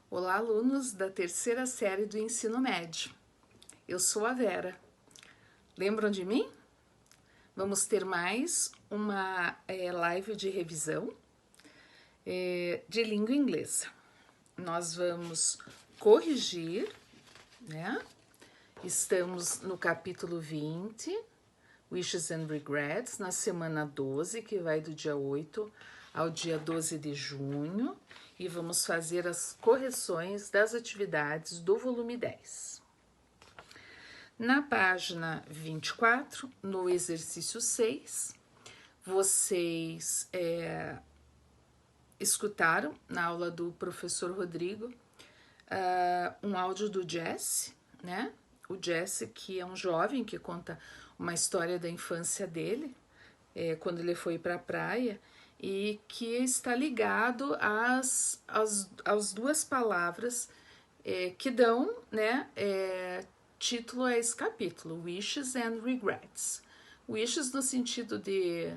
Olá, alunos da terceira série do ensino médio. Eu sou a Vera. Lembram de mim? Vamos ter mais uma live de revisão de língua inglesa. Nós vamos corrigir, né? Estamos no capítulo 20, Wishes and Regrets, na semana 12, que vai do dia 8 ao dia 12 de junho, e vamos fazer as correções das atividades do volume 10. Na página 24, no exercício 6, vocês escutaram na aula do professor Rodrigo um áudio do Jesse, né? O Jesse, que é um jovem que conta uma história da infância dele, quando ele foi para a praia, e que está ligado às duas palavras que dão, né, título a esse capítulo, Wishes and Regrets. Wishes no sentido de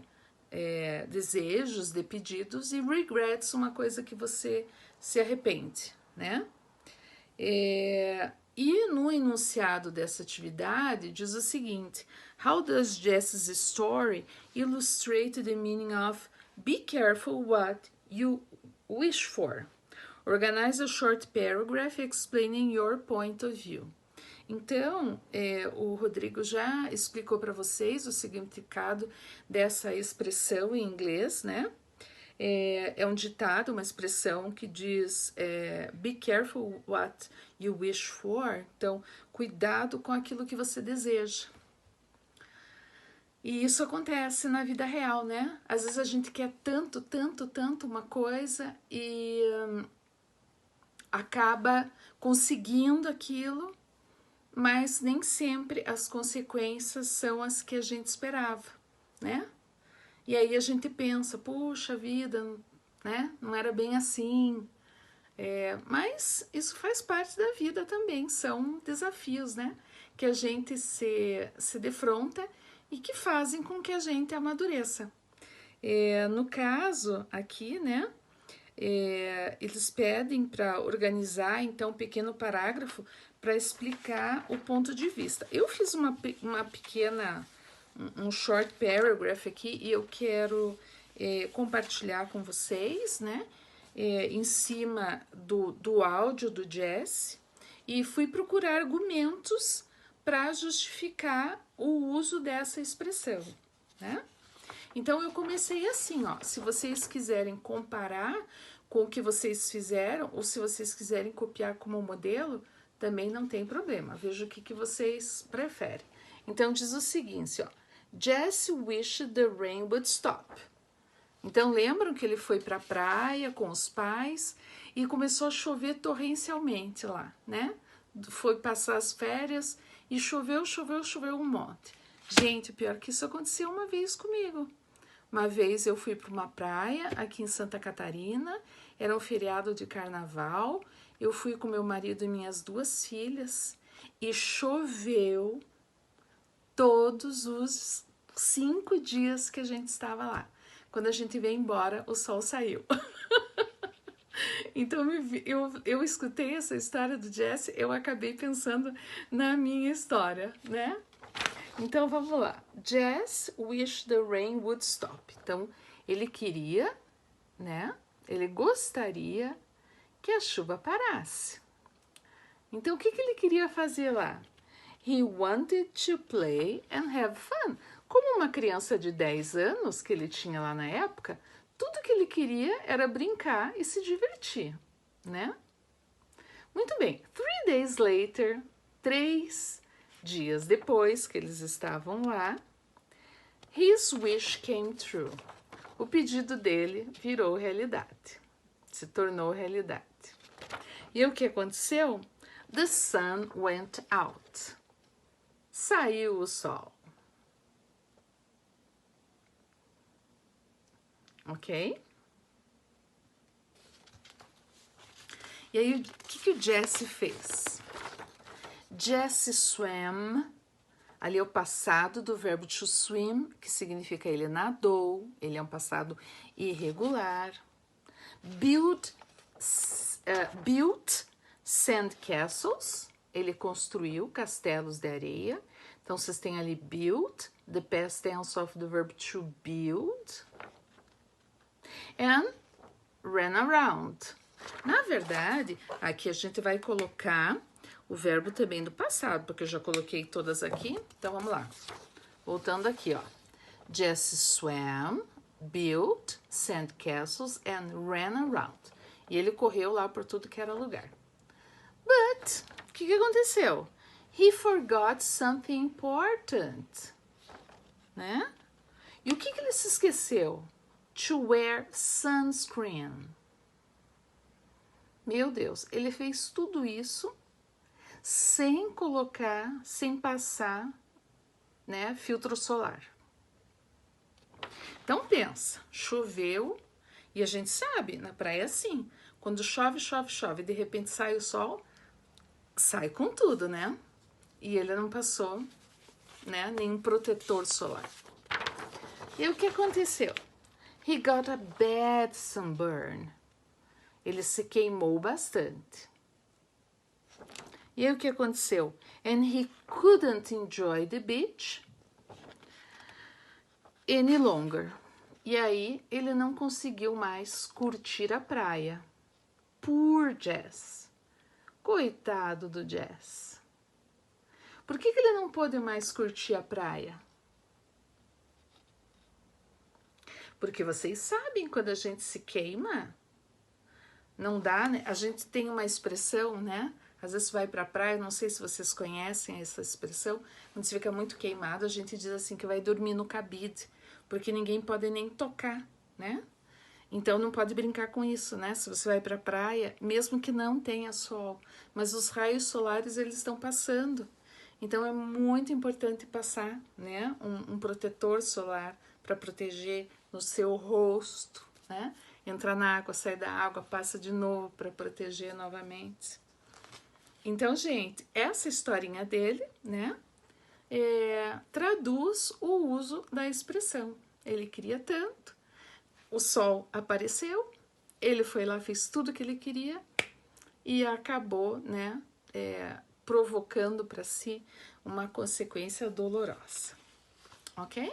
desejos, de pedidos, e regrets, uma coisa que você se arrepende, né? E no enunciado dessa atividade diz o seguinte: How does Jess's story illustrate the meaning of be careful what you wish for? Organize a short paragraph explaining your point of view. Então, o Rodrigo já explicou para vocês o significado dessa expressão em inglês, né? É um ditado, uma expressão que diz be careful what you wish for. Então, cuidado com aquilo que você deseja. E isso acontece na vida real, né? Às vezes a gente quer tanto uma coisa e acaba conseguindo aquilo, mas nem sempre as consequências são as que a gente esperava, né? E aí a gente pensa, puxa vida, né? Não era bem assim. Mas isso faz parte da vida também, são desafios, né? Que a gente se defronta e que fazem com que a gente amadureça. No caso aqui, né? Eles pedem para organizar, então, um pequeno parágrafo para explicar o ponto de vista. Eu fiz uma pequena, um short paragraph aqui e eu quero compartilhar com vocês, né? Em cima do áudio do Jesse, e fui procurar argumentos para justificar o uso dessa expressão, né? Então eu comecei assim, ó, se vocês quiserem comparar com o que vocês fizeram, ou se vocês quiserem copiar como modelo, também não tem problema, veja o que vocês preferem. Então diz o seguinte, ó, Jesse wished the rain would stop. Então lembram que ele foi para a praia com os pais e começou a chover torrencialmente lá, né? Foi passar as férias e choveu um monte. Gente, pior que isso aconteceu uma vez comigo. Uma vez eu fui para uma praia aqui em Santa Catarina, era um feriado de carnaval, eu fui com meu marido e minhas duas filhas e choveu todos os 5 dias que a gente estava lá. Quando a gente veio embora, o sol saiu. Então eu escutei essa história do Jesse, eu acabei pensando na minha história, né? Então vamos lá. Jess wished the rain would stop. Então ele queria, né? Ele gostaria que a chuva parasse. Então o que ele queria fazer lá? He wanted to play and have fun. Como uma criança de 10 anos que ele tinha lá na época, tudo que ele queria era brincar e se divertir, né? Muito bem. 3 days later, 3 dias depois que eles estavam lá, his wish came true. O pedido dele virou realidade, se tornou realidade. E o que aconteceu? The sun went out. Saiu o sol. Ok? E aí, o que o Jesse fez? Jesse swam, ali é o passado do verbo to swim, que significa ele nadou, ele é um passado irregular. Built Sand castles, ele construiu castelos de areia. Então, vocês têm ali build, the past tense of the verb to build. And ran around. Na verdade, aqui a gente vai colocar o verbo também do passado, porque eu já coloquei todas aqui. Então, vamos lá. Voltando aqui, ó. Jesse swam, built sand castles and ran around. E ele correu lá por tudo que era lugar. But, o que aconteceu? He forgot something important. Né? E o que ele se esqueceu? To wear sunscreen. Meu Deus, ele fez tudo isso sem colocar, sem passar, né, filtro solar. Então pensa, choveu e a gente sabe, na praia é assim, quando chove, chove, chove, de repente sai o sol, sai com tudo, né? E ele não passou, né, nenhum protetor solar. E o que aconteceu? He got a bad sunburn. Ele se queimou bastante. E aí o que aconteceu? And he couldn't enjoy the beach any longer. E aí ele não conseguiu mais curtir a praia. Poor Jess. Coitado do Jess. Por que ele não pôde mais curtir a praia? Porque vocês sabem, quando a gente se queima, não dá, né? A gente tem uma expressão, né? Às vezes vai pra praia, não sei se vocês conhecem essa expressão, quando você fica muito queimado, a gente diz assim que vai dormir no cabide, porque ninguém pode nem tocar, né? Então não pode brincar com isso, né? Se você vai pra praia, mesmo que não tenha sol, mas os raios solares eles estão passando. Então é muito importante passar, né? Um protetor solar para proteger no seu rosto, né? Entra na água, sai da água, passa de novo para proteger novamente. Então, gente, essa historinha dele, né, traduz o uso da expressão. Ele queria tanto, o sol apareceu, ele foi lá, fez tudo que ele queria e acabou, né, provocando para si uma consequência dolorosa. Ok?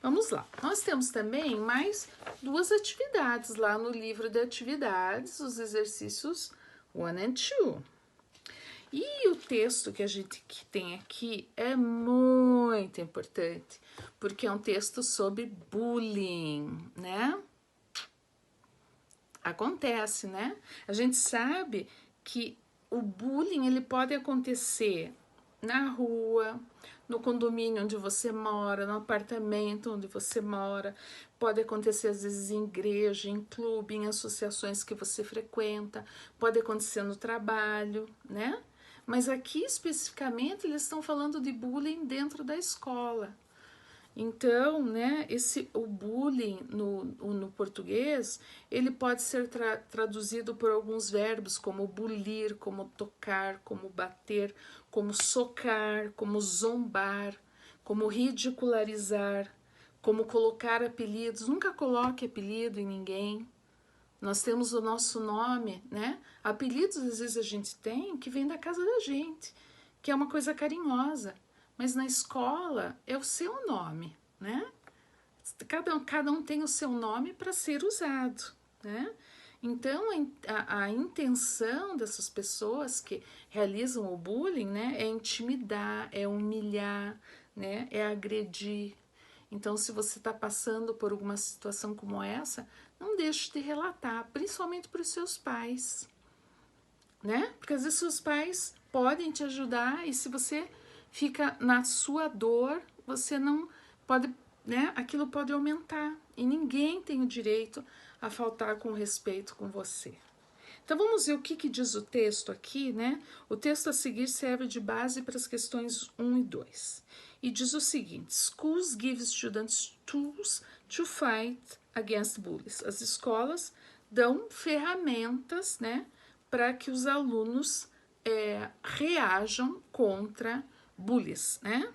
Vamos lá. Nós temos também mais 2 atividades lá no livro de atividades, os exercícios 1 and 2. E o texto que a gente tem aqui é muito importante, porque é um texto sobre bullying, né? Acontece, né? A gente sabe que o bullying ele pode acontecer na rua, no condomínio onde você mora, no apartamento onde você mora, pode acontecer às vezes em igreja, em clube, em associações que você frequenta, pode acontecer no trabalho, né? Mas aqui especificamente eles estão falando de bullying dentro da escola. Então, né, o bullying no português, ele pode ser traduzido por alguns verbos, como bulir, como tocar, como bater, como socar, como zombar, como ridicularizar, como colocar apelidos. Nunca coloque apelido em ninguém. Nós temos o nosso nome, né? Apelidos às vezes a gente tem que vem da casa da gente, que é uma coisa carinhosa. Mas na escola é o seu nome, né? Cada um tem o seu nome para ser usado, né? Então, a intenção dessas pessoas que realizam o bullying, né, é intimidar, é humilhar, né, é agredir. Então, se você está passando por alguma situação como essa, não deixe de relatar, principalmente para os seus pais, né? Porque às vezes seus pais podem te ajudar e se você fica na sua dor, você não pode, né? Aquilo pode aumentar e ninguém tem o direito a faltar com respeito com você. Então vamos ver o que diz o texto aqui, né? O texto a seguir serve de base para as questões 1 e 2. E diz o seguinte: Schools give students tools to fight against bullies. As escolas dão ferramentas, né, para que os alunos reajam contra bullies, né?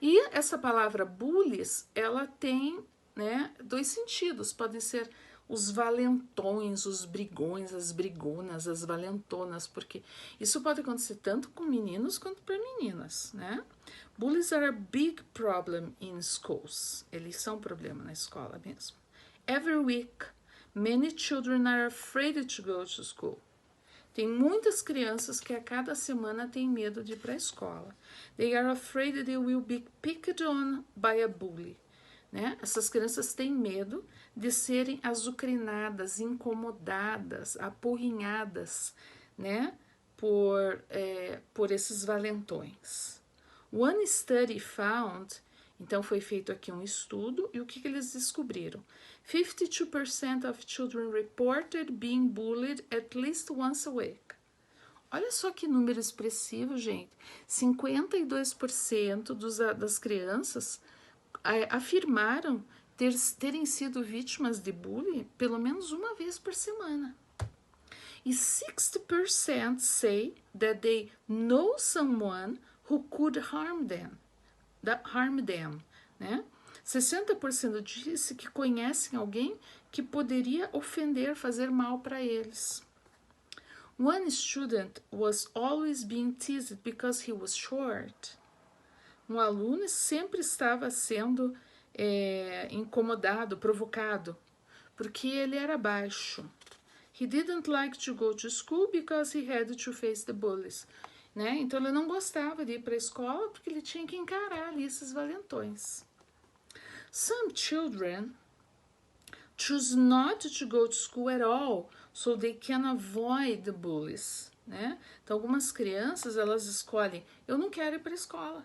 E essa palavra bullies, ela tem, né, 2 sentidos. Podem ser os valentões, os brigões, as brigonas, as valentonas, porque isso pode acontecer tanto com meninos quanto para meninas, né? Bullies are a big problem in schools. Eles são um problema na escola mesmo. Every week, many children are afraid to go to school. Tem muitas crianças que a cada semana têm medo de ir para a escola. They are afraid they will be picked on by a bully. Né? Essas crianças têm medo de serem azucrinadas, incomodadas, apurrinhadas, né? por esses valentões. One study found, então foi feito aqui um estudo, e o que eles descobriram? 52% of children reported being bullied at least once a week. Olha só que número expressivo, gente. 52% das crianças afirmaram terem sido vítimas de bullying pelo menos uma vez por semana. E 60% say that they know someone who could harm them, né? 60% disse que conhecem alguém que poderia ofender, fazer mal para eles. One student was always being teased because he was short. Um aluno sempre estava sendo incomodado, provocado, porque ele era baixo. He didn't like to go to school because he had to face the bullies. Né? Então ele não gostava de ir para a escola porque ele tinha que encarar ali esses valentões. Some children choose not to go to school at all, so they can avoid the bullies. Né? Então algumas crianças, elas escolhem, eu não quero ir para a escola,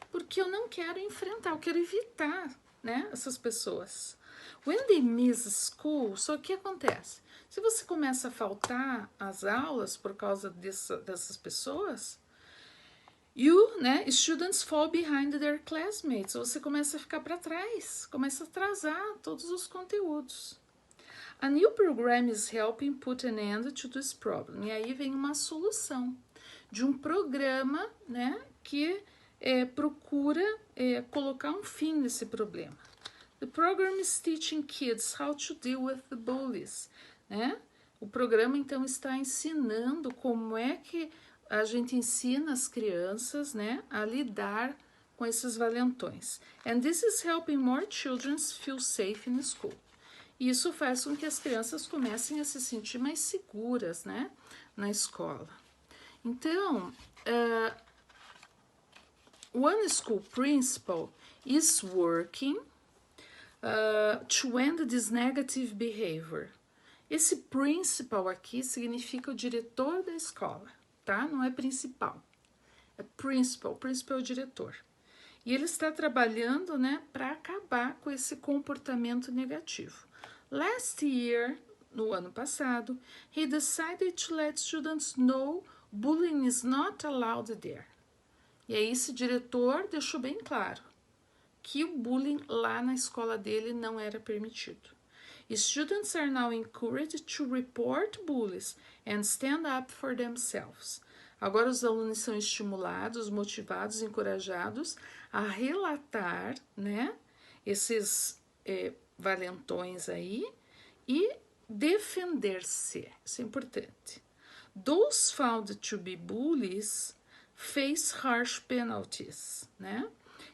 porque eu não quero enfrentar, eu quero evitar, né, essas pessoas. When they miss school, só que acontece? Se você começa a faltar às aulas por causa dessas pessoas, students fall behind their classmates. Você começa a ficar para trás, começa a atrasar todos os conteúdos. A new program is helping put an end to this problem. E aí vem uma solução de um programa, né, que procura colocar um fim nesse problema. The program is teaching kids how to deal with the bullies. Né? O programa, então, está ensinando como é que a gente ensina as crianças, né, a lidar com esses valentões. And this is helping more children feel safe in school. E isso faz com que as crianças comecem a se sentir mais seguras, né, na escola. Então, one school principal is working to end this negative behavior. Esse principal aqui significa o diretor da escola, tá? Não é principal, é principal. O principal é o diretor. E ele está trabalhando, né, para acabar com esse comportamento negativo. Last year, no ano passado, he decided to let students know bullying is not allowed there. E aí esse diretor deixou bem claro que o bullying lá na escola dele não era permitido. Students are now encouraged to report bullies and stand up for themselves. Agora os alunos são estimulados, motivados, encorajados a relatar, né, esses valentões aí e defender-se. Isso é importante. Those found to be bullies face harsh penalties, né?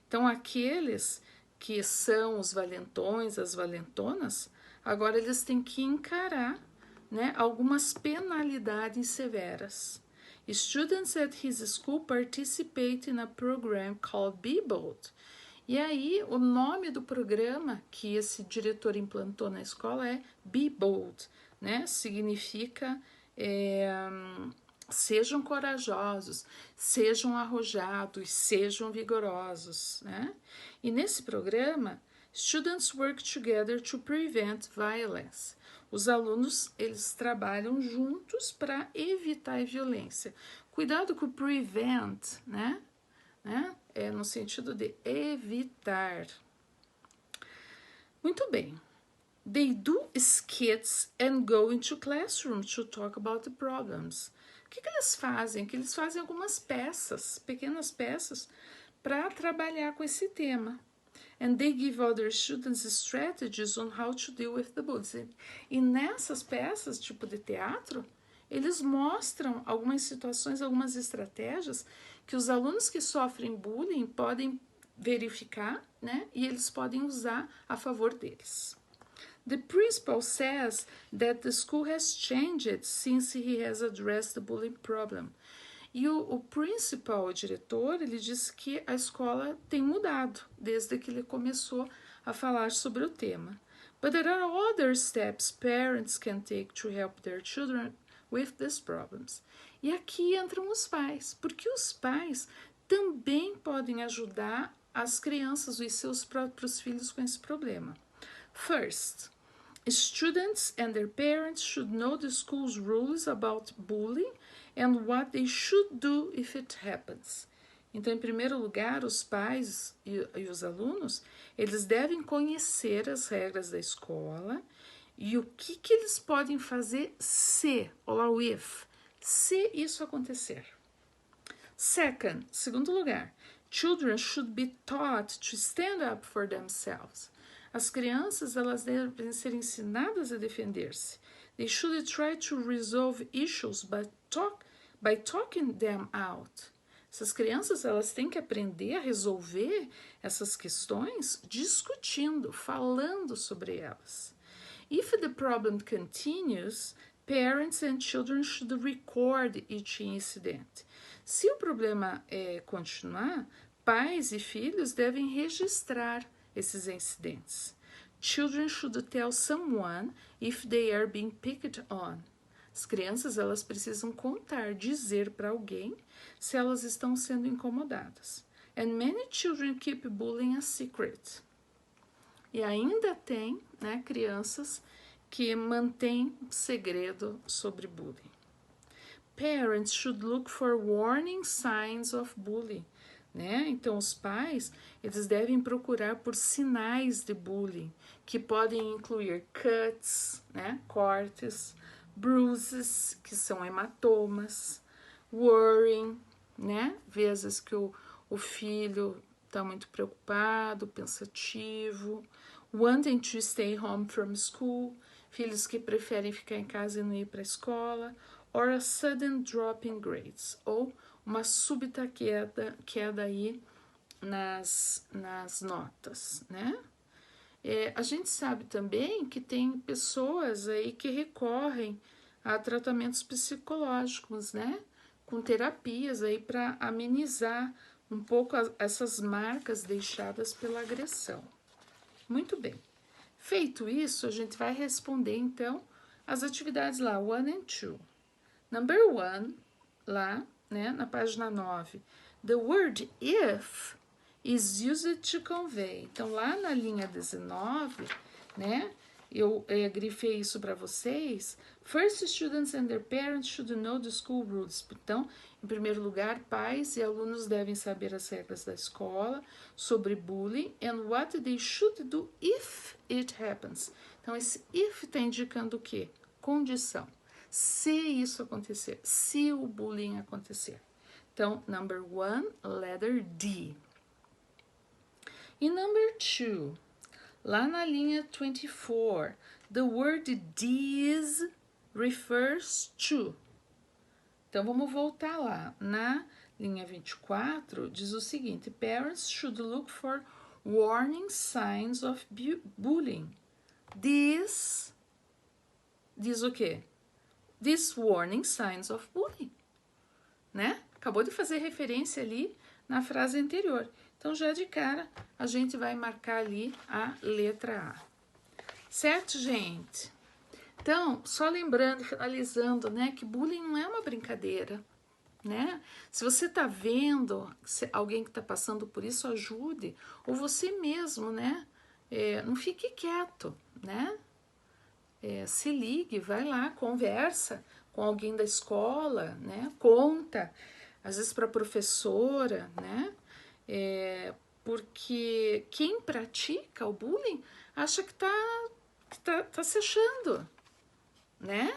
Então aqueles que são os valentões, as valentonas, agora eles têm que encarar, né, algumas penalidades severas. Students at his school participate in a program called Be Bold. E aí, o nome do programa que esse diretor implantou na escola é Be Bold, né? Significa sejam corajosos, sejam arrojados, sejam vigorosos, né? E nesse programa, students work together to prevent violence. Os alunos, eles trabalham juntos para evitar a violência. Cuidado com o prevent, né? É no sentido de evitar. Muito bem. They do skits and go into classroom to talk about the problems. O que eles fazem? Que eles fazem algumas peças, pequenas peças, para trabalhar com esse tema. and they give other students strategies on how to deal with the bullies. E nessas peças, tipo de teatro, eles mostram algumas situações, algumas estratégias que os alunos que sofrem bullying podem verificar, né? E eles podem usar a favor deles. The principal says that the school has changed since he has addressed the bullying problem. E o principal, o diretor, ele disse que a escola tem mudado desde que ele começou a falar sobre o tema. But there are other steps parents can take to help their children with these problems. E aqui entram os pais, porque os pais também podem ajudar as crianças e seus próprios filhos com esse problema. First, students and their parents should know the school's rules about bullying and what they should do if it happens. Então, em primeiro lugar, os pais e os alunos, eles devem conhecer as regras da escola e o que eles podem fazer se, ou if, se isso acontecer. Second, segundo lugar, children should be taught to stand up for themselves. As crianças, elas devem ser ensinadas a defender-se. They should try to resolve issues by talking them out. Essas crianças, elas têm que aprender a resolver essas questões discutindo, falando sobre elas. If the problem continues, parents and children should record each incident. Se o problema continuar, pais e filhos devem registrar esses incidentes. Children should tell someone if they are being picked on. As crianças, elas precisam contar, dizer para alguém se elas estão sendo incomodadas. And many children keep bullying a secret. E ainda tem, né, crianças que mantêm segredo sobre bullying. Parents should look for warning signs of bullying. Né? Então, os pais, eles devem procurar por sinais de bullying, que podem incluir cuts, né? Cortes, bruises, que são hematomas, worrying, né? Vezes que o filho está muito preocupado, pensativo, wanting to stay home from school, filhos que preferem ficar em casa e não ir para a escola, or a sudden drop in grades, ou uma súbita queda aí nas notas, né? A gente sabe também que tem pessoas aí que recorrem a tratamentos psicológicos, né? Com terapias aí para amenizar um pouco essas marcas deixadas pela agressão. Muito bem. Feito isso, a gente vai responder, então, as atividades lá, 1 and 2. Number 1, lá, né, na página 9. The word if is used to convey. Então, lá na linha 19, né, eu grifei isso para vocês. First, students and their parents should know the school rules. Então, em primeiro lugar, pais e alunos devem saber as regras da escola sobre bullying and what they should do if it happens. Então, esse if está indicando o quê? Condição. Se isso acontecer, se o bullying acontecer. Então, number 1, letter D. E number 2, lá na linha 24, the word this refers to. Então, vamos voltar lá. Na linha 24, diz o seguinte, parents should look for warning signs of bullying. This o quê? These warning signs of bullying, né? Acabou de fazer referência ali na frase anterior. Então, já de cara, a gente vai marcar ali a letra A. Certo, gente? Então, só lembrando, finalizando, né, que bullying não é uma brincadeira, né? Se você tá vendo alguém que tá passando por isso, ajude. Ou você mesmo, né? Não fique quieto, né? Se ligue, vai lá, conversa com alguém da escola, né? Conta, às vezes para a professora, né? Porque quem pratica o bullying acha que tá se achando, né?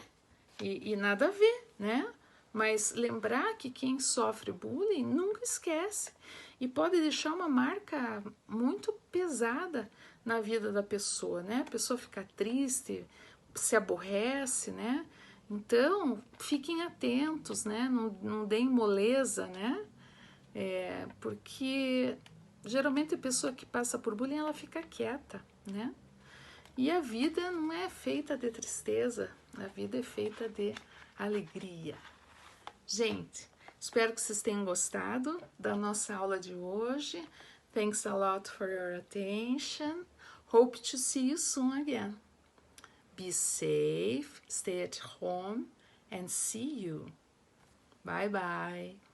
E nada a ver, né? Mas lembrar que quem sofre bullying nunca esquece e pode deixar uma marca muito pesada na vida da pessoa, né? A pessoa fica triste, se aborrece, né? Então, fiquem atentos, né? Não deem moleza, né? Porque geralmente a pessoa que passa por bullying, ela fica quieta, né? E a vida não é feita de tristeza, a vida é feita de alegria. Gente, espero que vocês tenham gostado da nossa aula de hoje. Thanks a lot for your attention. Hope to see you soon again. Be safe, stay at home, and see you. Bye bye.